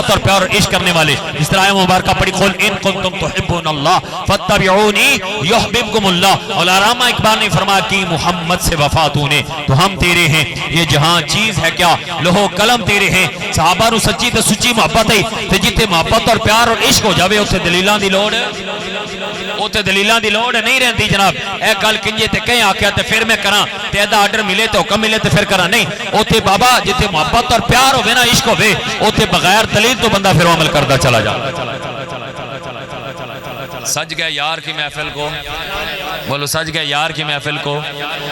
محبت اور پیار اور عشق کرنے والے. اس طرح مبارکہ پڑھی قل ان کنتم تحبون اللہ فاتبعونی یحببکم اللہ. اور علامہ اقبال نے فرمایا کہ محمد سے وفا تو نے تو ہم تیرے ہیں. یہ جہاں چیز ہے کیا لوہو قلم تیرے ہیں. صحابہ نو سچی تے سچی محبت ہے تے جتے محبت اور پیار اور عشق ہو جاوے اتنے دلیلاں دی لوڑ اتنے دلیلاں دی لوڑ نہیں رہتی جناب. اے گل کنجے تے کہیں آکھیا تے پھر میں کراں تے ایدا آرڈر ملے تے حکم ملے تے پھر کراں نہیں. اتنے بابا جتے محبت اور پیار ہوے نا عشق ہوے اتنے بغیر دلیل تو بندہ پھر عمل کرتا چلا جا. سج گئے یار کی محفل کو بولو سج گئے یار کی محفل کو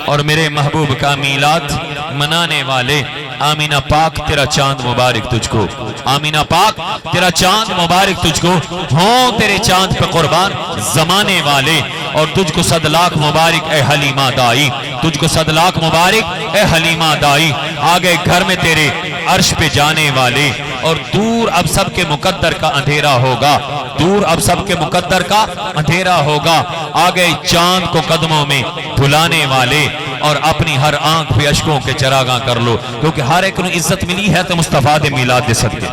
اور میرے محبوب کا میلاد منانے والے. آمینہ پاک تیرا چاند مبارک تجھ کو. آمینہ پاک تیرا چاند مبارک تجھ کو. ہوں تیرے چاند پہ قربان زمانے والے. اور تجھ کو صد لاکھ مبارک اے حلیمہ دائی. تجھ کو صد لاکھ مبارک اے حلیمہ دائی. آگے گھر میں تیرے عرش پہ جانے والے. اور دور اب سب کے مقدر کا اندھیرا ہوگا. دور اب سب کے مقدر کا اندھیرا ہوگا. آگے چاند کو قدموں میں دھلانے والے. اور اپنی ہر آنکھ پہ اشکوں کے چراغاں کر لو کیونکہ ہر ایک نو عزت ملی ہے تو مصطفیٰ دے میلاد دے صدقے.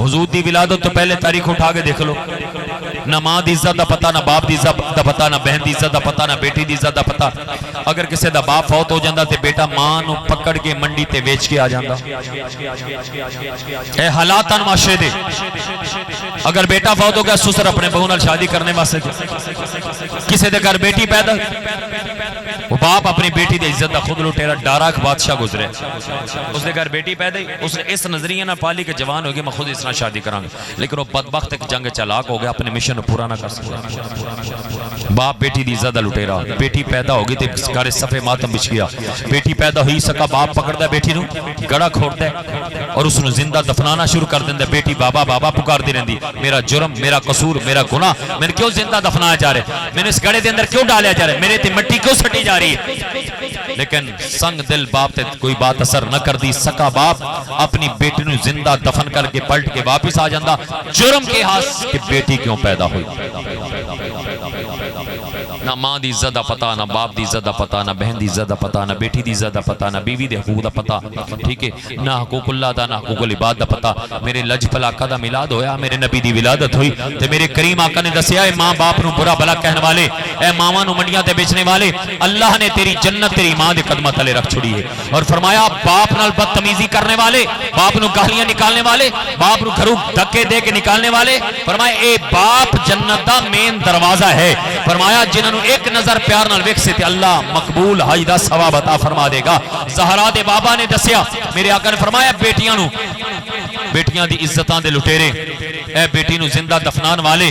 حضور دی ولادت تو پہلے تاریخ اٹھا کے دیکھ لو. نہ ماں دی عزت دا پتہ نہ باپ دی عزت دا پتہ نہ بہن دی عزت دا پتہ نہ بیٹی دی عزت دا پتہ. اگر کسی دا باپ فوت ہو جاندہ تے بیٹا ماں نو پکڑ کے منڈی تے بیچ کے آ جاندہ. اے حالاتاً معاشرے دے اگر بیٹا فوت ہو گیا سسر اپنے بہو نال شادی کرنے واسطے کسی دے گھر بیٹی پیدا وہ باپ اپنی بیٹی دے عزت دا خود لٹیرا ڈاراک بادشاہ گزرے. اس دے گھر بیٹی پیدا اس نے اس نظریہ نہ پالی کہ جوان ہوگی میں خود اس نہ شادی کروں گا. لیکن وہ بدبخت ایک جنگ چلاک ہو گیا اپنے مشن پورا نہ کر سکتا. باپ بیٹی دی عزت دا لٹیرا. بیٹی پیدا ہوگی تے گھر صفے ماتم بچ گیا. بیٹی پیدا ہوئی سکا باپ پکڑدا بیٹی نو گڑا کھوڑدا اور اس نو زندہ دفنانا شروع کر دیندا. بیٹی بابا بابا پکاردی رہندی میرا جرم میرا قصور میرا گناہ میں کیوں زندہ دفنایا جا رہا ہے میں نے اس گڑے دے اندر کیوں ڈالیا جا رہا ہے میرے تے مٹی کیوں سٹی جا رہی ہے. لیکن سنگ دل باپ تے کوئی بات اثر نہ کر دی. سکا باپ اپنی بیٹی نو زندہ دفن کر کے پلٹ کے واپس آ جاندا. جرم کے ہاتھ کہ بیٹی کیوں پیدا ہوئی. نہ ماں دی عزت دا پتہ نہ باپ دی عزت دا پتہ نہ بہن دی عزت دا پتہ نہ بیٹی دی عزت دا پتہ نہ بیوی دے حقوق دا پتہ. ٹھیک ہے نہ حقوق اللہ دا نہ حقوق العباد دا پتہ. میرے لجپال آقا دا میلاد ہویا میرے نبی دی ولادت ہوئی تے میرے کریم آقا نے دسیا اے ماں باپ نو برا بھلا کہنے والے اے ماواں نو منڈیاں تے بیچنے والے اللہ نے تیری جنت تیری ماں دے قدماں تلے رکھ چھڑی ہے. اور فرمایا باپ نال بدتمیزی کرنے والے باپ نو گالیاں نکالنے والے باپ نو گھروں دھکے دے کے نکالنے والے فرمایا اے باپ جنت دا مین دروازہ ہے. فرمایا جنہاں نو ایک نظر پیار نال ویکھ تے اللہ مقبول حج دا ثواب عطا فرما دے گا. زہرا دے بابا نے دسیا میرے آقا نے فرمایا بیٹیاں دی عزتاں دے لٹیرے اے بیٹی نو زندہ دفنان والے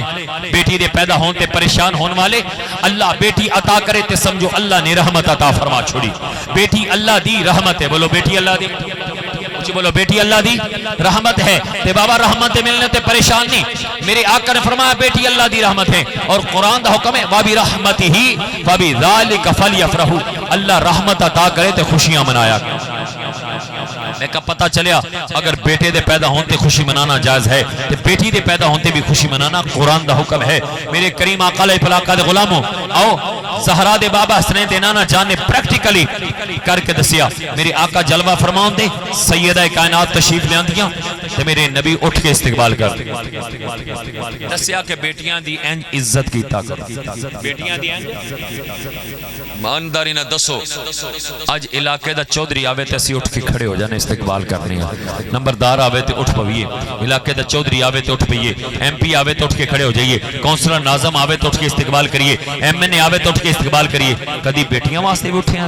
بیٹی دے پیدا ہون تے پریشان ہون والے اللہ بیٹی عطا کرے تے سمجھو اللہ نے رحمت عطا فرما چھوڑی. بیٹی اللہ دی رحمت ہے. بولو بیٹی اللہ دی بولو بیٹی اللہ دی رحمت ہے. تے بابا رحمت ملنے تے پریشان نہیں. میرے آقا نے فرمایا بیٹی اللہ دی رحمت ہے اور قرآن دا حکم ہے وَبِرَحْمَتِهِ وَبِذَلِكَ فَلْيَفْرَحُوا. اللہ رحمت عطا کرے تے خوشیاں منایا. میں کہا پتہ چلیا اگر بیٹے دے پیدا ہوتے خوشی منانا جائز ہے تو بیٹی دے پیدا ہوتے بھی خوشی منانا قرآن دا حکم ہے. میرے کریم آقا علیہ الصلوۃ دے غلاموں آؤ زہرا دے بابا حسنین دے نانا جان نے پریکٹیکلی کر کے دسیا. میرے آقا جلوہ فرماؤں دے سیدہ کائنات تشریف لے آندیاں تے میرے نبی اٹھ کے استقبال کر دسیا کہ بیٹیاں دی انج عزت کیتا کرو. بیٹیاں دی انج مانداری نہ دسو اج علاقے دا چودھری آوے تے اسی اٹھ کے کھڑے ہو جانے استقبال کرنے ہیں. نمبردار آوے تے اٹھ پویے علاقے دا چودھری آوے تے اٹھ پئیے ایم پی آوے تے اٹھ کے کھڑے ہو جائیے کونسلر ناظم آوے تے اٹھ کے استقبال کریے ایم این اے آوے تے اٹھ کے استقبال کریے. کدی بیٹیاں واسطے بھی اٹھے ہیں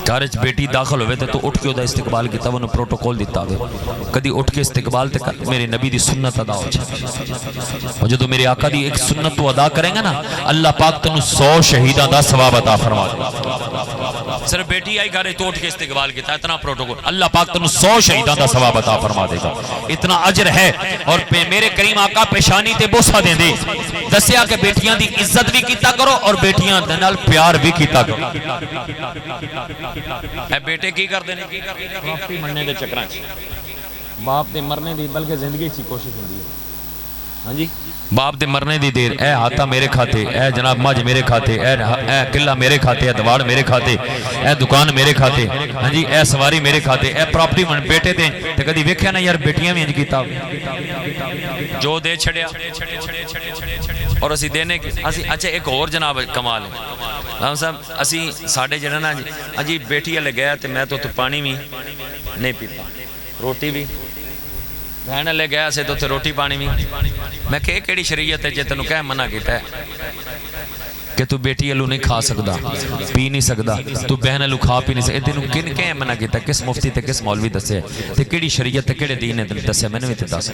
کارج بیٹی داخل ہوئے تو اٹھ کے دا استقبال کیتا وہ پروٹوکول دیتا ہوئے کدی اٹھ کے استقبال تے میرے نبی دی سنت ادا ہو جائے. اور جدو میرے آقا دی ایک سنت تو ادا کریں گا نا اللہ پاک تنو 100 شہیدہ دا ثواب عطا فرما دے. صرف بیٹی آئی گھر تو اٹھ کے استقبال کیتا اتنا پروٹوکول اللہ پاک تنو 100 شہیدہ دا ثواب عطا فرما دے گا. اتنا اجر ہے. اور میرے کریم آقا پیشانی تے بوسہ دیں دے دسیا کہ بیٹیاں دی عزت بھی کیتا کرو اور بیٹیاں دنال پیار بھی کیتا کرو. اے بیٹے کی کر دینے باپ تے مرنے دے چکران باپ تے مرنے دی بلکہ زندگی چی کوشش ہوندی ہے ہاں جی باپ دے مرنے دی دیر اے ہاتھا میرے کھاتے، اے جناب مجھ میرے کھاتے، اے قلعہ میرے کھاتے، اے دوار میرے کھاتے، اے دکان میرے کھاتے، ہاں جی اے سواری میرے کھاتے، اے پراپرٹی من بیٹے تے تے کدی ویکھیا نا یار بیٹیاں بھی انج کیتا جو دے چھڑیا اور اسی دینے اسی اچھا ایک اور جناب کمال ہے رام صاحب اسی ساڈے جڑا نا جی بیٹی والے گیا تے میں تو پانی بھی نہیں پیتا روٹی بھی بہن لے گیا سے تو تے روٹی پانی بھی میں کہ کیڑی شریعت ہے جے تینوں کہہ منع کیتا ہے کہ تو بیٹی والو نہیں کھا سکدا پی نہیں سکدا تو بہن والو کھا پی نہیں سکدا تینوں کن کہہ منع کیتا کس مفتی تے کس مولوی دسے تے کیڑی شریعت تے کیڑے دین نے دسے میں نے بھی تے دس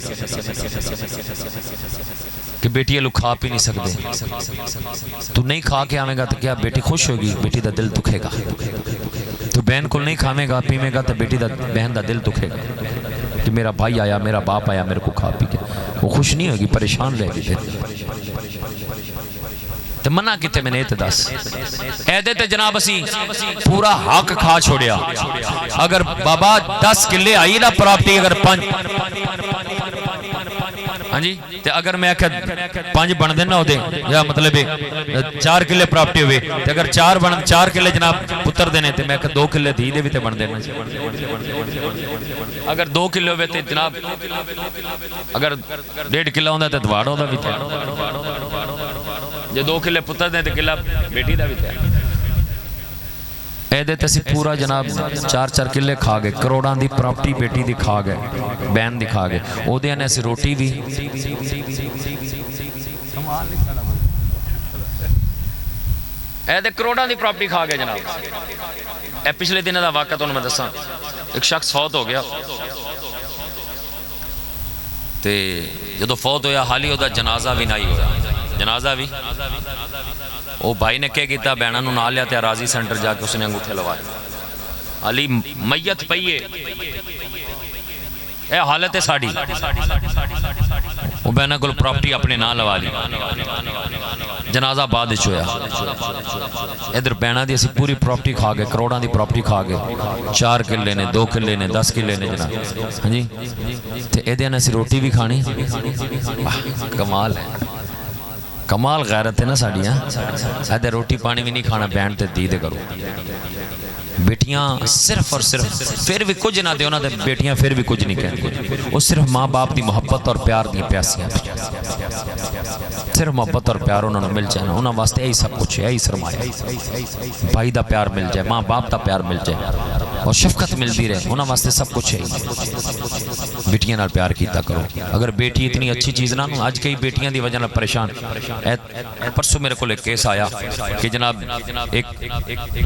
کہ بیٹی والو کھا پی نہیں سکدے تو نہیں کھا کے آویں گا تو کیا بیٹی خوش ہوگی بیٹی دا دل دکھے گا تو بہن کو نہیں کھاویں گا پیویں گا تو بیٹی دا بہن دا دل دکھے گا کہ میرا بھائی آیا میرا باپ آیا میرے کو کھا پی کے وہ خوش نہیں ہوگی پریشان رہے گی تو منع کیتے میں نے تے دس ایدے تے جناب اسی پورا حق کھا چھوڑیا اگر بابا 10 کلے آئی نا پراپرٹی اگر 5 ہاں جی تے اگر میں کہ 5 بن دینا ہو دے یا مطلب 4 کلے پراپرٹی ہوئے تے اگر 4 کلے جناب پتر دینے تے میں کہ 2 کلے دھی دے بھی تے بن دینا اگر 2 کلے ہوئے تے جناب اگر 1.5 کلہ ہوندہ تے دوار ہوندہ بھی تے جے 2 کلے پتر دیں تے کلہ بیٹی دا بھی تے ایدے تے سی پورا جناب 4 کلے کھا گئے کروڑاں دی پراپرٹی بیٹی دی کھا گئے بہن دی کھا گئے او دے نے سی روٹی بھی ایدے کروڑاں دی پراپرٹی کھا گئے جناب اے پچھلے دن دا واقعہ تو میں دساں ایک شخص فوت ہو گیا تے جدو فوت ہویا حالی ہوتا جنازہ بھی نہیں ہویا جنازہ بھی وہ بھائی نے کیا کیتا بہنوں نو نال لیا تے راضی سینٹر جا کے اس نے انگوٹھے لوائے علی میت پئیے اے حالت ہے ساڑی وہ بہنوں کو پراپرٹی اپنے نہ لوا لی جنازہ بعد وچ ہویا ادھر بہناں دی اسی پوری پراپرٹی کھا گئے کروڑاں دی پراپرٹی کھا گئے 4 کلے نے 2 کلے نے 10 کلے نے جناب ہاں جی تے ایدے نے اسی روٹی بھی کھانی کمال ہے کمال غیرت ہے نا ساڑی ایدے روٹی پانی بھی نہیں کھانا بہن تے دیدے کرو بیٹیاں صرف اور صرف پھر بھی کچھ نہ دے انہاں دے بیٹیاں پھر بھی کچھ نہیں کہنے وہ صرف ماں باپ دی محبت اور پیار دی پیاسیاں صرف محبت اور پیار انہوں نے مل جائے نا انہوں واسطے یہی سب کچھ ہے یہی سرمایہ بھائی دا پیار مل جائے ماں باپ دا پیار مل جائے اور شفقت ملتی رہے انہوں واسطے سب کچھ ہے بیٹیاں نال پیار کیتا کرو اگر بیٹی اتنی اچھی چیز نہ آج کئی بیٹیاں دی وجہ نال پریشان پرسوں میرے کو ایک کیس آیا کہ جناب ایک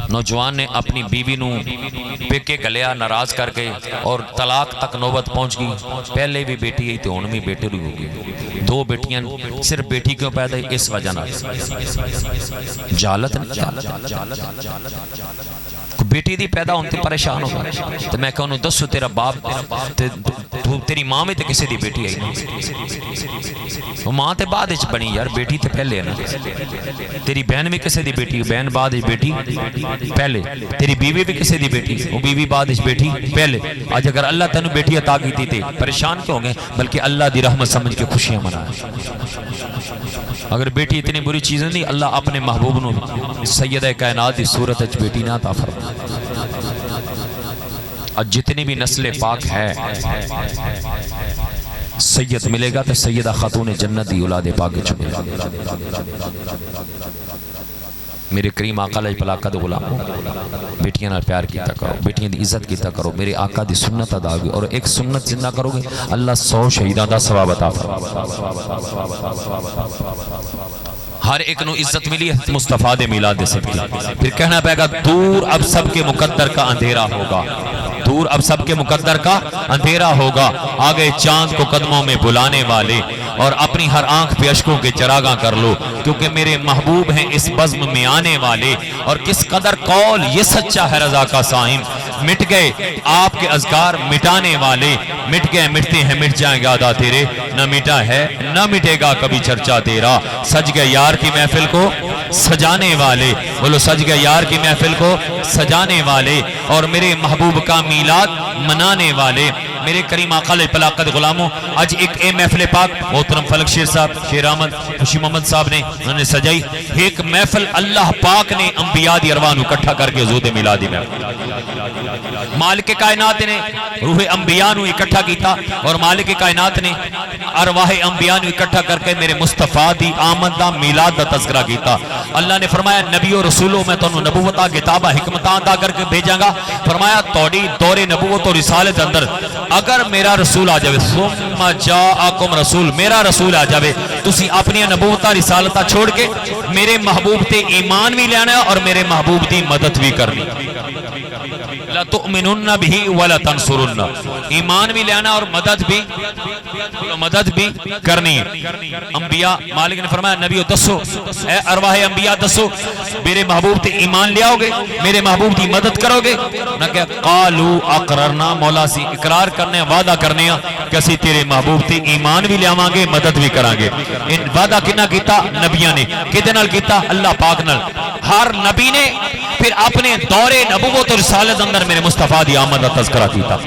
نوجوان نے اپنی بیوی نو پیکے گلیا ناراض کر کے اور طلاق تک نوبت پہنچ گئی پہلے بھی بیٹی ہے تو انہوں بھی بیٹے ہوئی ہوگی 2 بیٹیاں صرف بیٹی کیوں پیدا ہے اس وجہ نہ جالت بیٹی دی پیدا ہونے پریشان ہوگا تو میں کہوں دسو تیرا باپ تیری ماں میں تے کسی دی بیٹی آئی وہ ماں تے بعد اچ بنی یار بیٹی تے پہلے ہے نا تیری بہن بھی کسی دی بیٹی بہن بعد اچ بیٹی پہلے تیری بیوی بھی کسی دی بیٹی وہ بیوی بعد اچ بیٹی پہلے آج اگر اللہ تینوں بیٹی عطا کیتی تے پریشان کیوں گے بلکہ اللہ دی رحمت سمجھ کے خوشیاں منائے اگر بیٹی اتنی بری چیز نہیں اللہ اپنے محبوب نو سیدہ کائنات دی صورت اچ بیٹی نہ عطا فرمائے اور جتنی بھی نسل پاک ہے سید ملے گا تو سیدہ خاتون جنت دی اولاد پاک چھپے گا میرے کریم آقا علیہ پلاکہ دے غلاموں بیٹیاں نال پیار کیتا کرو بیٹیاں دی عزت کیتا کرو میرے آقا دی سنت ادا ہوگی اور ایک سنت زندہ کرو گے اللہ 100 شہیداں دا ثواب عطا فرمائے ہر ایک نو عزت ملی ہے مصطفیٰ دے میلاد دے صدقے پھر کہنا پائے گا دور اب سب کے مقدر کا اندھیرا ہوگا دور اب سب کے مقدر کا اندھیرا ہوگا آگے چاند کو قدموں میں بلانے والے اور اپنی ہر آنکھ پہ اشکوں کے چراغاں کر لو کیونکہ میرے محبوب ہیں اس بزم میں آنے والے اور کس قدر قول یہ سچا ہے رضا کا صائم مٹ گئے آپ کے اذکار مٹانے والے مٹ گئے مٹتے ہیں مٹ جائیں گے عادہ تیرے نہ مٹا ہے نہ مٹے گا کبھی چرچا تیرا سج گئے یار کی محفل کو سجانے والے بولو سج گئے یار کی محفل کو سجانے والے اور میرے محبوب کا میلاد منانے والے میرے کریم آقا علیہ پلاقت غلاموں اج ایک اے محفل پاک محترم فلک شیر صاحب شیر احمد خوشی محمد صاحب نے انہوں نے سجائی ایک محفل اللہ پاک نے انبیاء دی ارواح نو اکٹھا کر کے حضور میلادی میں مالک کائنات نے روح انبیاء نو اکٹھا کیتا اور مالک کائنات نے ارواح انبیاء نو اکٹھا کر کے میرے مصطفیٰ دی آمد دا میلاد دا تذکرہ کیتا اللہ نے فرمایا نبی و رسولوں میں تنہوں نبوتہ کتابہ حکمتاں عطا کر کے بھیجاں گا فرمایا توڑی دور نبوت و رسالت اندر اگر میرا رسول آ جاوے ثم جاءکم رسول میرا رسول آ جاوے تسی اپنی نبوتہ رسالتہ چھوڑ کے میرے محبوب تے ایمان بھی لینا ہے اور میرے محبوب دی مدد بھی کرنی لا تؤمنن بھی ولا تنصرن ایمان بھی لینا اور مدد بھی کرنی ہے انبیاء مالک نے فرمایا نبیو دسو اے ارواح انبیاء دسو میرے محبوب تے ایمان لے آؤ گے میرے محبوب دی مدد کرو گے نہ کہ قالو اقررنا مولا سی اقرار کرنے وعدہ کرنے کہ اسی تیرے محبوب تے ایمان بھی لے آواں گے مدد بھی کران گے ان وعدہ کنا کیتا نبیوں نے کدے نال کیتا اللہ پاک نال ہر نبی نے پھر اپنے دور نبوت اور رسالت اندر میرے مصطفیٰ دی آمد کا تذکرہ کیتا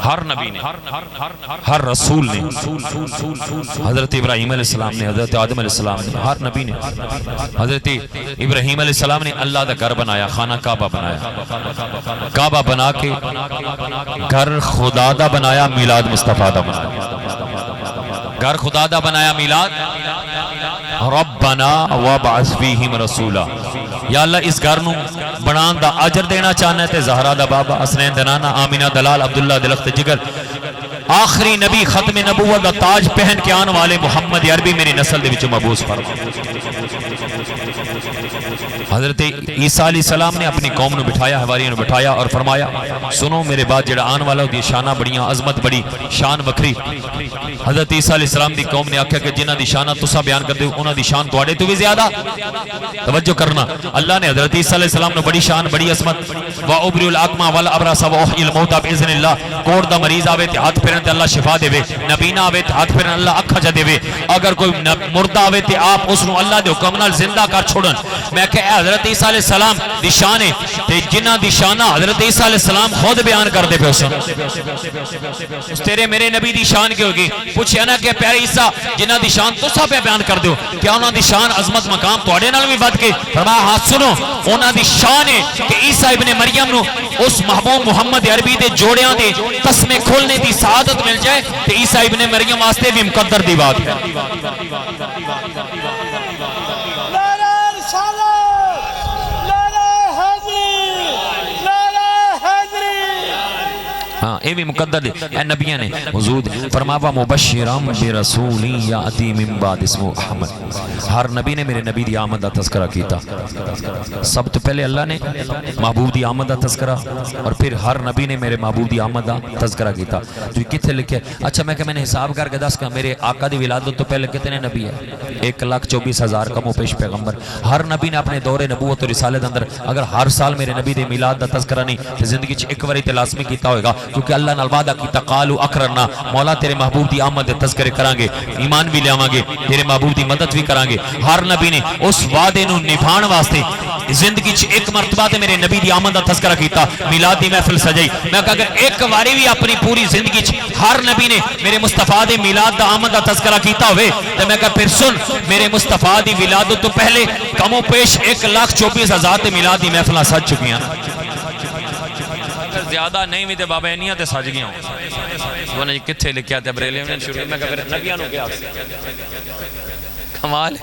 ہر نبی نے ہر رسول نے حضرت ابراہیم علیہ السلام نے حضرت آدم علیہ السلام نے ہر نبی نے حضرت ابراہیم علیہ السلام نے اللہ دا گھر بنایا خانہ کعبہ بنایا کعبہ بنا کے گھر خدا دا بنایا میلاد مصطفیٰ دا بنایا گھر خدا دا بنایا میلاد ربنا وابعث فیہم رسولا یا اللہ اس گھر نو بنان دا اجر دینا چاہنا ہے تے زہرا دا بابا حسنین دنانا آمینہ دلال عبداللہ دلخت جگر آخری نبی ختم نبوت دا تاج پہن کے آن والے محمد عربی میری نسل دے وچ مبعوث فرما حضرت عیسیٰ علیہ السلام نے اپنی قوم نو بٹھایا حواریوں نو بٹھایا اور فرمایا سنو میرے بعد جڑا آن والا دی شانہ بڑیاں عظمت بڑی شان وکری حضرت عیسیٰ علیہ السلام دی قوم نے آکھا کہ جنہ دی شانہ تسا بیان کر دے انہاں دی شان تواڈے تو بھی زیادہ توجہ کرنا اللہ نے حضرت عیسیٰ علیہ السلام نو بڑی شان بڑی عظمت وَأُبْرِئُ الْأَكْمَحَ وَالْأَبْرَصَ وَأُحْيِي الْمَوْتَى بِإِذْنِ اللَّهِ کوڑ دا مریض آوے تے ہاتھ پھیرن تے اللہ شفا دے نبی نہ آوے تے ہاتھ پھیرن اللہ اکھا جا دے اگر کوئی مردہ آوے تے آپ اس نو اللہ دے حکم نال زندہ کر چھوڑن میں کہ حضرت عیسیٰ علیہ السلام دی شان ہے تے جنہ دی شانہ حضرت عیسیٰ علیہ السلام خود بیان کر دے پہ اس تیرے میرے نبی دی شان کی ہوگی پوچھے نا کہ پیارے عیسیٰ جنہ دی شان تو سا پہ بیان کر دو کیا انہاں دی شان عظمت مقام توڑے نال بھی بد کے فرمایا ہاتھ سنو انہاں دی شان ہے کہ عیسیٰ ابن مریم نو اس محبوب محمد عربی دے جوڑیاں دے تسمے کھولنے دی سعادت مل جائے تے عیسیٰ ابن مریم واسطے بھی مقدر دی بات ہے ہاں اے بھی مقدر دے اے نبیان نے حضور فرماوا مبشرام برسولی یاتی من بعد اسمو احمد ہر نبی نے میرے نبی دی آمد دا تذکرہ کیتا سب تو پہلے اللہ نے محبوب دی آمد دا تذکرہ اور پھر ہر نبی نے میرے محبوب دی آمد دا تذکرہ کیتا تو کتنے لکھے اچھا میں نے حساب کر کے دس کہ میرے آقا دی ولادت تو پہلے کتنے نبی ہے 1,24,000 کم و پیش پیغمبر ہر نبی نے اپنے دور نبوت و رسالت اندر اگر ہر سال میرے نبی دے میلاد دا تذکرہ نہیں تو زندگی چ ایک باری تے لازمی کیتا ہوئے گا کیونکہ اللہ نال وعدہ کیتا قالو اقررنا مولا تیرے محبوب دی آمد دے تذکرے کران گے ایمان بھی لے آواں گے تیرے محبوب دی مدد بھی کران گے ہر نبی نے اس وعدے نو نبھان واسطے زندگی چ ایک مرتبہ تے میرے نبی دی آمد دا تذکرہ کیتا میلاد دی محفل سجائی میں کہا اگر ایک واری بھی اپنی پوری زندگی چ ہر نبی نے میرے مصطفیٰ دے میلاد دا آمد دا تذکرہ کیتا ہوئے تو میں کہا پھر سن میرے مصطفیٰ دی ولادت تو پہلے کم و پیش 1,24,000 تے میلاد دی محفلاں سج چکی ہیں زیادہ نہیں بھی تے بابا اینیاں تے سج گیا ہوں وہ نے کتھے لکھیا تے بریلیوں نے شروع میں کہا نبیوں نے کیا کمال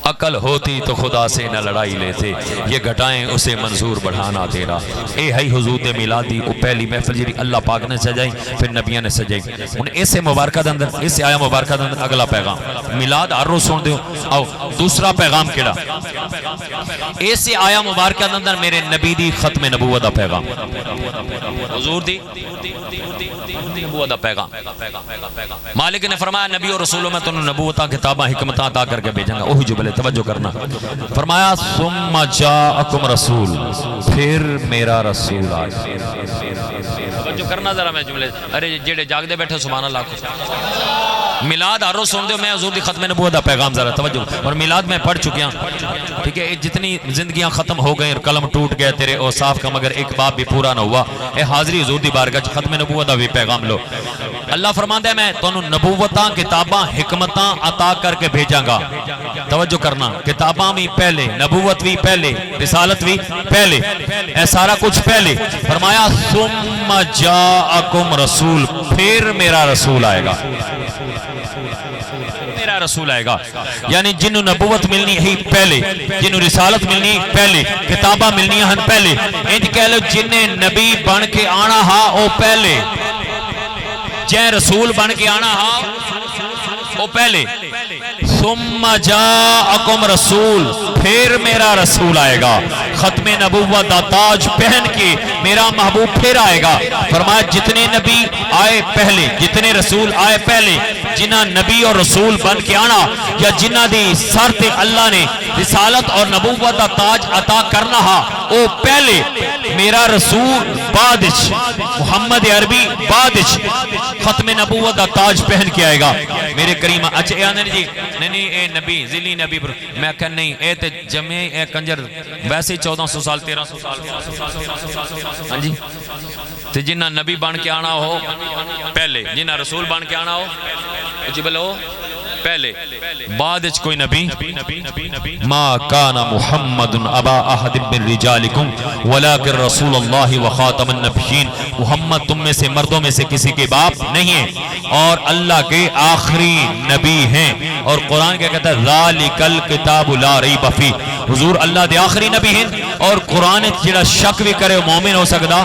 عقل ہوتی تو خدا سے نہ لڑائی لیتے یہ گھٹائیں اسے منظور بڑھانا تیرا اے ہے حضور دے میلادی او پہلی محفل جی اللہ پاک نے سجائی پھر نبیوں نے سجائی انہیں اسے مبارکہ دے اندر اسے آیا مبارکہ دے اندر اگلا پیغام میلاد ہر روز سن دیو آؤ دوسرا پیغام کیڑا اسے آیا مبارکہ دے اندر میرے نبی دی ختم نبوت دا پیغام حضور دی نبوت دا پیغام مالک نے فرمایا نبی اور رسولوں میں تنہوں نبوتہ کتابہ حکمتہ عطا کر کے بھیجیں گا وہی جملے توجہ کرنا فرمایا ثم جاءکم رسول پھر میرا رسول آئے توجہ کرنا ذرا میں جملے ارے جیڑے جاگ دے بیٹھے سبحان اللہ کو میلاد ہر روز سن دے میں حضور حضور دی ختم نبوت دا پیغام ذرا توجہ. اور میلاد میں پڑھ چکیا ٹھیک ہے. جتنی زندگیاں ختم ہو گئیں اور قلم ٹوٹ گیا تیرے اوصاف کا مگر ایک باب بھی پورا نہ ہوا. اے حاضری حضور دی بارگاہ چ ختم نبوت دا بھی پیغام لو. اللہ فرماندا ہے میں تانوں نبوتاں کتاباں حکمتاں عطا کر کے بھیجاں گا. توجہ کرنا کتاباں بھی پہلے نبوت بھی پہلے رسالت بھی پہلے اے سارا کچھ پہلے. فرمایا ثم جاءکم رسول پھر میرا رسول آئے گا. میرا رسول آئے گا یعنی جنہوں نبوت ملنی ہے پہلے جنہوں رسالت ملنی پہلے کتابہ ملنی ہیں پہلے. انج کہہ لو جنہیں نبی بن کے آنا ہا او پہلے جن رسول بن کے آنا ہا او پہلے. ثم جاءکم رسول پھر میرا رسول آئے گا. ختم نبوت دا تاج پہن کے میرا محبوب پھر آئے گا. فرمایا جتنے نبی آئے پہلے جتنے رسول آئے پہلے جنہ نبی اور رسول بن کے آنا یا جنہ دی سر تے اللہ نے رسالت اور نبوت دا تاج عطا کرنا ہا او پہلے میرا رسول بعدش محمد عربی بعدش ختم نبوت دا تاج پہن کے آئے گا. میرے کریم اچھا اے آنے جی نہیں اے نبی ذلی نبی میں کہا نہیں اے تے جمعے اے کنجر ویسے 1400 سال 1300 سال ہاں جی تے جنہ نبی بن کے آنا ہو پہلے جنہ رسول بن کے آنا ہو جی بلو پہلے بعد اچھ کوئی نبی ما کان محمد ابا احد من رجالکم ولیکن رسول اللہ و خاتم النبیین. محمد تم میں سے مردوں میں سے کسی کے باپ نہیں ہیں اور اللہ کے آخری نبی ہیں. اور قرآن کیا کہتا ہے ذالک الکتاب لا ریب فیہ. حضور اللہ دے آخری نبی ہیں اور قرآن جڑا شک بھی کرے مومن ہو سکتا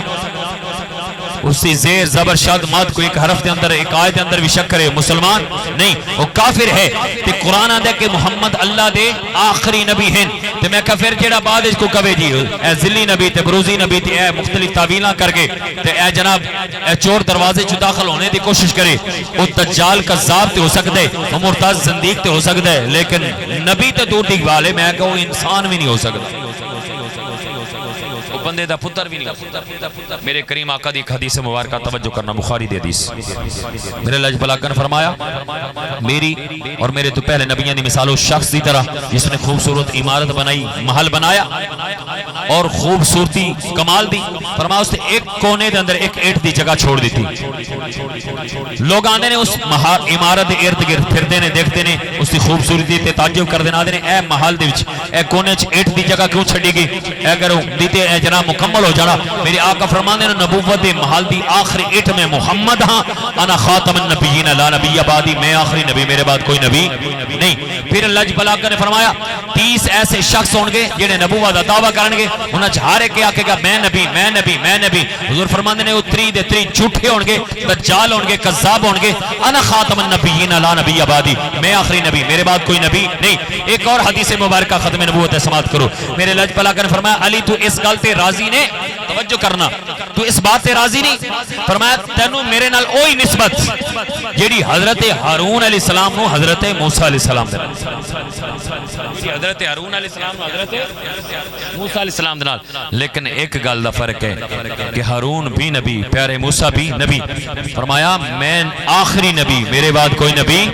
اسی زیر زبر شاد ماد کو ایک حرف دے اندر ایک آیت دے اندر بھی شک کرے مسلمان نہیں وہ کافر ہے. تے قرآن آدھے کہ محمد اللہ دے آخری نبی ہیں تے میں کافر جیڑا بعد اس کو کہے جی اے ذلی نبی تے بروزی نبی تے اے مختلف تعویلہ کر کے تے اے جناب اے چور دروازے چ داخل ہونے دی کوشش کرے وہ دجال کذاب تے ہو سکتا ہے وہ مرتد زندیق تے ہو سکتا ہے لیکن نبی تے دور دی والے میں کہ وہ انسان بھی نہیں ہو سکتا بندے دا پتر بھی نہیں. میرے کریم آقا دی حدیث مبارکہ توجہ کرنا بخاری دی حدیث میرے لج بلاکہ نے فرمایا میری اور میرے تو پہلے نبیان دی مثال اس شخص دی طرح جس نے خوبصورت عمارت بنائی محل بنایا اور خوبصورتی کمال دی. فرمایا اس نے ایک کونے دے اندر ایک اینٹ دی جگہ چھوڑ دی تھی. لوگ آنے نے اس عمارت دے ارد گرد پھردے نے دیکھتے نے اس دی خوبصورتی تے تعجب کر دینا دے اے محل دے وچ اے کونے چ اینٹ دی جگہ کیوں چھڈی گئی اے اگر دیتے اے جناب مکمل ہو جانا. میرے آقا فرمانے نے نبوت دے محل دی آخری اینٹ میں محمد ہاں انا خاتم النبیین لا نبی بعدی میں آخری نبی میرے بعد کوئی نبی نہیں. پھر اللہ بلاکہ نے فرمایا 30 ایسے شخص ہوں گے جنہیں نبوت دا دعویٰ کریں گے انہاں ہر ایک کے آکے گا میں نبی میں نبی میں نبی. حضور فرماندے نے وہ 3 جھوٹے ہوں گے دجال ہوں گے کذاب ہوں گے انا خاتم النبیین لا نبی بعدی میں آخری نبی میرے بعد کوئی نبی نہیں. ایک اور حدیث مبارکہ ختم نبوت سماعت کرو. میرے لج بلاکہ نے فرمایا علی تو اس گل تے راضی نے توجہ کرنا تو اس بات سے راضی نہیں. فرمایا تینوں میرے نال اوہی نسبت جیڑی حضرت ہارون علیہ السلام نو حضرت موسیٰ علیہ السلام دے حضرت ہارون علیہ السلام نو حضرت موسیٰ علیہ السلام دے نال. لیکن ایک گل دا فرق ہے کہ ہارون بھی نبی پیارے موسیٰ بھی نبی. فرمایا میں آخری نبی میرے بعد کوئی نبی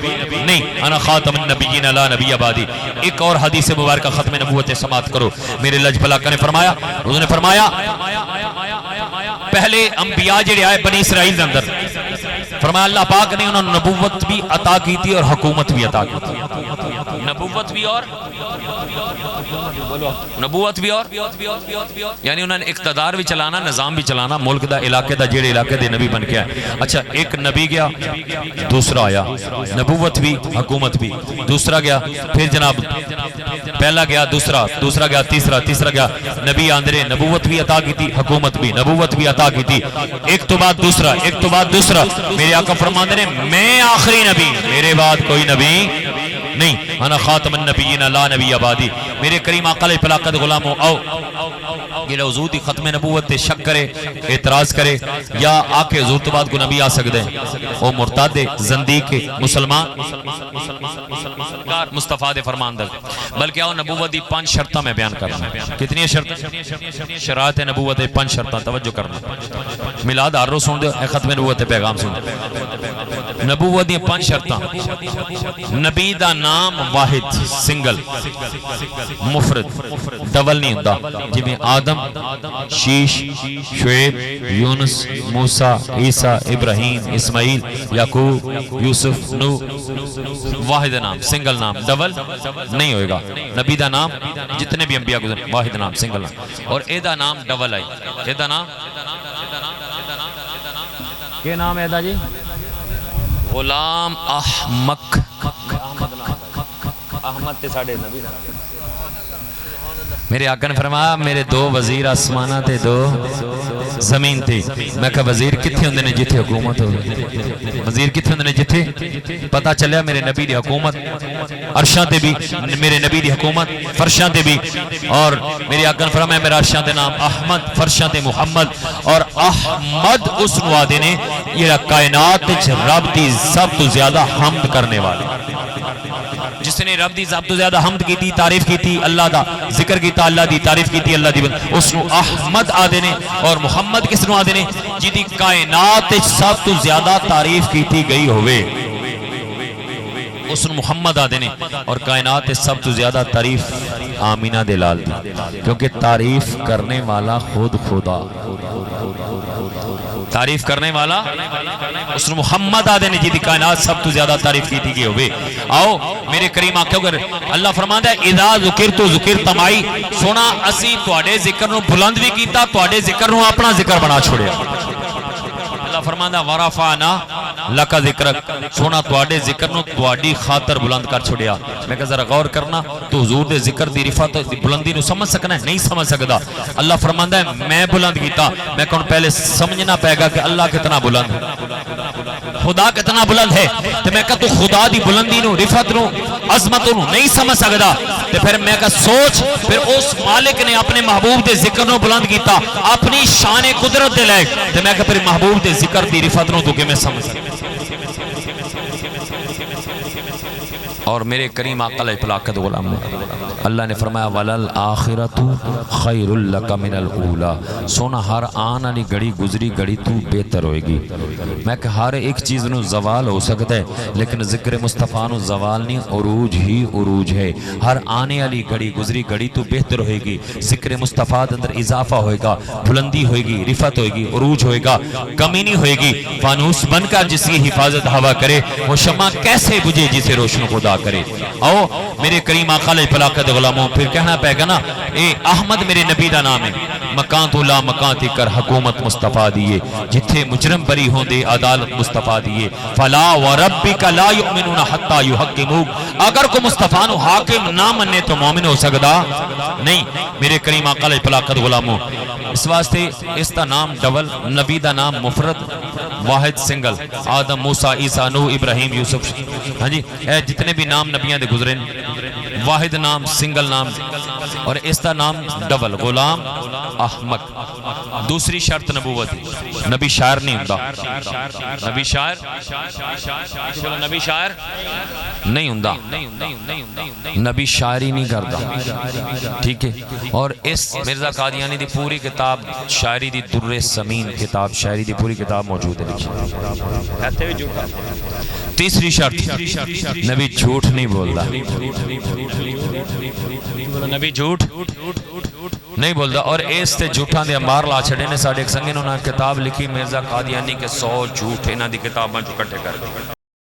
نہیں انا خاتم النبیین لا نبی بعدی. ایک اور حدیث مبارکہ ختم نبوت سماعت کرو. میرے لج بلاکہ نے فرمایا انہوں نے فرمایا پہلے انبیاء جڑے آئے بنی اسرائیل دے اندر فرمایا اللہ پاک نے انہوں نے نبوت بھی عطا کی تھی اور حکومت بھی عطا کی تھی. نبوت بھی اور یعنی انہوں نے اقتدار بھی چلانا نظام بھی چلانا ملک دا علاقے دا جڑے علاقے دے نبی بن کے آئے. اچھا ایک نبی گیا دوسرا آیا نبوت بھی حکومت بھی. دوسرا گیا پھر جناب پہلا گیا دوسرا گیا تیسرا گیا نبی آندرے نبوت بھی عطا کی تھی حکومت بھی نبوت بھی عطا کی تھی. ایک تو بعد دوسرا میرے آقا فرماندے نے میں آخری نبی میرے بعد کوئی نبی نہیں انا خاتم النبیین لا نبی بعدی. میرے کریم آقا علیہ پلاکت غلاموں آؤ یہ حضور دی ختم نبوت تے شک کرے اعتراض کرے یا آکے حضور تو بعد کو نبی آ سکتے ہیں وہ مرتد زندیق مسلمان مصطفیٰ دے فرمان در بلکہ آؤ نبوت دی 5 شرطہ میں بیان کرنا. کتنی شرط شرائط نبوت دے 5 شرطہ توجہ کرنا. میلاد ہر روز سن دے ختم نبوت تے پیغام سن دے نبوت دی 5 شرطاں نبی دا نام واحد سنگل مفرد ڈبل نہیں ہوندا جویں آدم شیش شعیب یونس موسیٰ عیسیٰ ابراہیم اسماعیل یعقوب یوسف نوح واحد نام سنگل نام ڈبل نہیں ہوئے گا نبی دا نام جتنے بھی انبیاء گزرے واحد نام سنگل نام اور اے دا نام ڈبل آئی اے دا نام کیا نام ہے دا جی غلام احمق احمد تے ساڑھے نبی نام میرے آقا نے فرمایا میرے 2 وزیر آسمانہ تے 2 زمین تے میں کہا وزیر کتھے ہوندے نے جتھے حکومت ہو وزیر کتھے ہوندے نے جتھے پتہ چلیا میرے نبی دی حکومت عرشاں تے بھی میرے نبی دی حکومت فرشاں تے بھی اور میرے آقا نے فرمایا میرا عرشاں تے نام احمد فرشاں تے محمد اور احمد اس نوادے نے یہ کائنات رب دی سب تو زیادہ حمد کرنے والے جس نے رب دی سب تو زیادہ حمد کی تھی تعریف کی تھی اللہ دا ذکر کیتا اللہ دی تعریف کی تھی اللہ دی اس نو احمد آدھے نے اور محمد کس نو آدھے نے جی دی کائنات سب تو زیادہ تعریف کی تھی گئی ہوئے اس نو محمد آدھے نے اور کائنات سب تو زیادہ تعریف آمینہ دلال دی کیونکہ تعریف کرنے والا خود خدا تعریف کرنے والا اس نے محمد آدھے نے جی دی کائنات سب تو زیادہ تعریف کی تھی گئے ہوئے آؤ میرے کریم آقا اگر اللہ فرماندہ ہے اذا ذکر تو ذکر تمائی سونا اسی توڑے ذکر نو بلند بھی کیتا توڑے ذکر نو اپنا ذکر بنا چھوڑے اللہ فرماندہ ورفعنا لکا ذکرک سونا توڑے ذکر نو توڑی خاطر بلند کر چھوڑیا میں کہا ذرا غور کرنا تو حضور دے ذکر دی رفعت دی بلندی نو سمجھ سکنا ہے نہیں سمجھ سکتا اللہ فرماندہ ہے میں بلند کیتا میں کہوں پہلے سمجھنا پائے گا کہ اللہ کتنا بلند ہے خدا کتنا بلند ہے تو میں کہا تو خدا دی بلندی نو رفعت نو عظمت نو نہیں سمجھ سکتا تو پھر میں کہا سوچ پھر اس مالک نے اپنے محبوب دے ذکر نو بلند کیتا اپنی شان قدرت دے لائے تو میں کہا پھر محبوب دے ذکر دی رفعت نو تو کہ میں سمجھ سکتا اور میرے کریم آقا علیہ پلاکت غلام اللہ نے فرمایا وَلَلْآخِرَةُ خَيْرُ لَكَ مِنَ الْأُولَى سونا ہر آن علی گڑی گزری گڑی تو بہتر ہوئے گی میں کہ ہر ایک چیز نو زوال ہو سکتا ہے لیکن ذکر مصطفیٰ نو زوال نہیں عروج ہی عروج ہے ہر آنے علی گڑی گزری گڑی تو بہتر ہوئے گی ذکر مصطفیٰ اندر اضافہ ہوئے گا بلندی ہوئے گی رفعت ہوئے گی عروج ہوئے گا کمی نہیں ہوئے گی فانوس بن کر جس کی حفاظت ہوا کرے وہ شمع کیسے بجھے جسے روشن خدا کرے آؤ میرے کریم آقا علیہ پلاکت غلاموں پھر کہنا پہ گا نا اے احمد میرے نبی دا نام ہے مکان تو لا مکان تھی کر حکومت مصطفیٰ دیئے جتھے مجرم بری ہوں دے عدالت مصطفیٰ دیئے فلا وربک لا یؤمنون حتی یحکموک اگر کو مصطفیٰ نو حاکم نہ مننے تو مومن ہو سکتا نہیں میرے کریم آقا علیہ پلاکت غلاموں اس واسطے اس دا نام ڈبل نبی دا نام مفرد واحد سنگل آدم موسیٰ عیسیٰ نوح ابراہیم یوسف ہاں جی اے جتنے بھی نام نبیاں دے گزرے واحد نام سنگل نام اور اس دا نام ڈبل غلام احمق دوسری شرط نبوت نبی شاعر نہیں ہوندا نبی شاعر نبی شاعر نہیں ہوندا نبی شاعری نہیں کردا ٹھیک ہے اور اس مرزا قادیانی دی پوری کتاب شاعری دی در سمین کتاب شاعری دی پوری کتاب موجود ہے تیسری شرط نبی جھوٹ نہیں بولدا نبی جھوٹ نہیں بولدا اور اس تے جھوٹاں دے انبار لا چھڑے نے ساڈے ایک سنگے نے انہاں کتاب لکھی مرزا قادیانی کے 100 جھوٹ انہاں دی کتاباں چوں کٹے کر